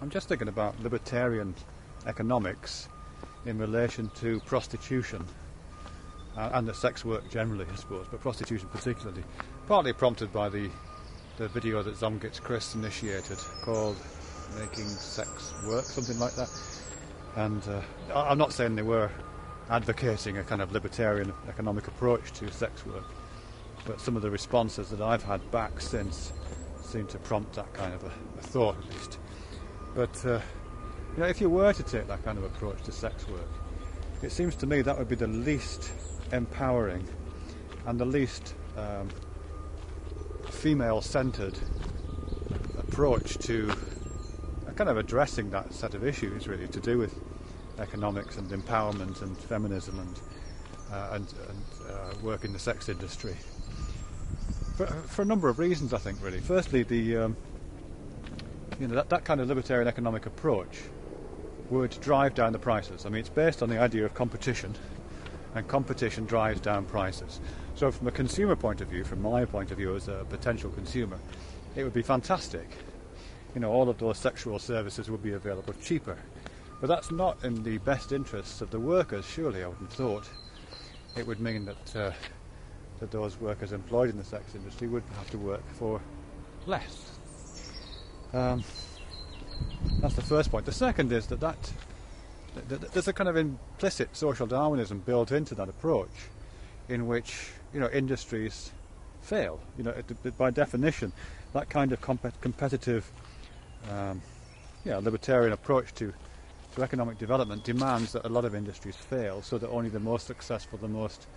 I'm just thinking about libertarian economics in relation to prostitution and the sex work generally, I suppose, but prostitution particularly. Partly prompted by the video that Zomgits Chris initiated called Making Sex Work, something like that. And I'm not saying they were advocating a kind of libertarian economic approach to sex work, but some of the responses that I've had back since seem to prompt that kind of a thought, at least. But if you were to take that kind of approach to sex work, it seems to me that would be the least empowering and the least female-centred approach to kind of addressing that set of issues, really, to do with economics and empowerment and feminism and work in the sex industry. For a number of reasons, I think, really. Firstly, that kind of libertarian economic approach would drive down the prices. I mean, it's based on the idea of competition, and competition drives down prices. So from a consumer point of view, from my point of view as a potential consumer, it would be fantastic. All of those sexual services would be available cheaper. But that's not in the best interests of the workers, surely, I would have thought. It would mean that those workers employed in the sex industry would have to work for less. That's the first point. The second is that there's a kind of implicit social Darwinism built into that approach, in which industries fail. By definition, that kind of competitive, libertarian approach to economic development demands that a lot of industries fail, so that only the most successful, the most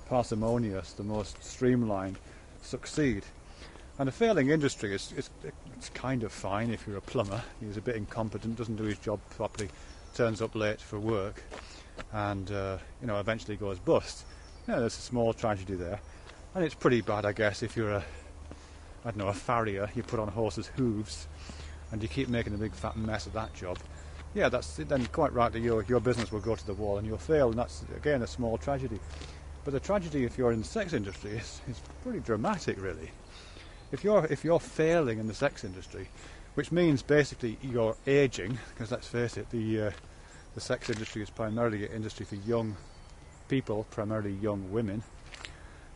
parsimonious, the most streamlined succeed. And a failing industry it's kind of fine if you're a plumber. He's a bit incompetent, doesn't do his job properly, turns up late for work, and eventually goes bust. There's a small tragedy there, and it's pretty bad, I guess, if you're a farrier. You put on horses' hooves, and you keep making a big fat mess of that job. Then quite rightly your business will go to the wall and you'll fail, and that's again a small tragedy. But the tragedy if you're in the sex industry is pretty dramatic, really. If you're failing in the sex industry, which means basically you're aging, because let's face it, the sex industry is primarily an industry for young people, primarily young women,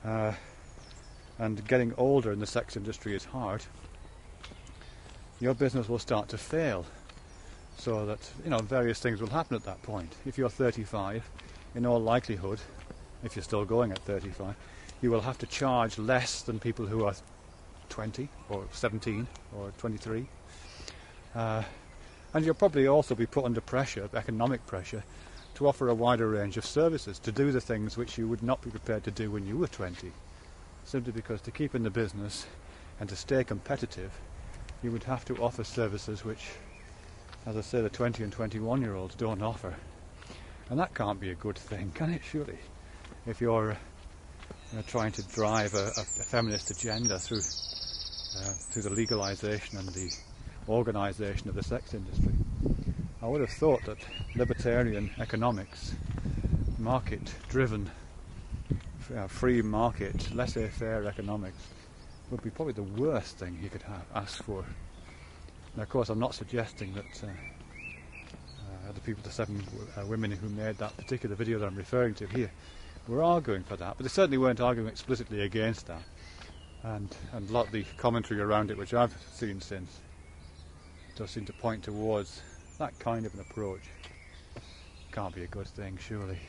and getting older in the sex industry is hard. Your business will start to fail, so that various things will happen at that point. If you're 35, in all likelihood, if you're still going at 35, you will have to charge less than people who are 20 or 17 or 23, and you'll probably also be put under pressure, economic pressure, to offer a wider range of services, to do the things which you would not be prepared to do when you were 20, simply because to keep in the business and to stay competitive, you would have to offer services which, as I say, the 20 and 21-year-olds don't offer. And that can't be a good thing, can it, surely? If you're trying to drive a feminist agenda through the legalisation and the organisation of the sex industry. I would have thought that libertarian economics, market-driven, free market, laissez-faire economics, would be probably the worst thing you could ask for. Now, of course, I'm not suggesting that the people, the 7 women who made that particular video that I'm referring to here, were arguing for that, but they certainly weren't arguing explicitly against that. And a lot of the commentary around it, which I've seen since, does seem to point towards that kind of an approach. Can't be a good thing, surely.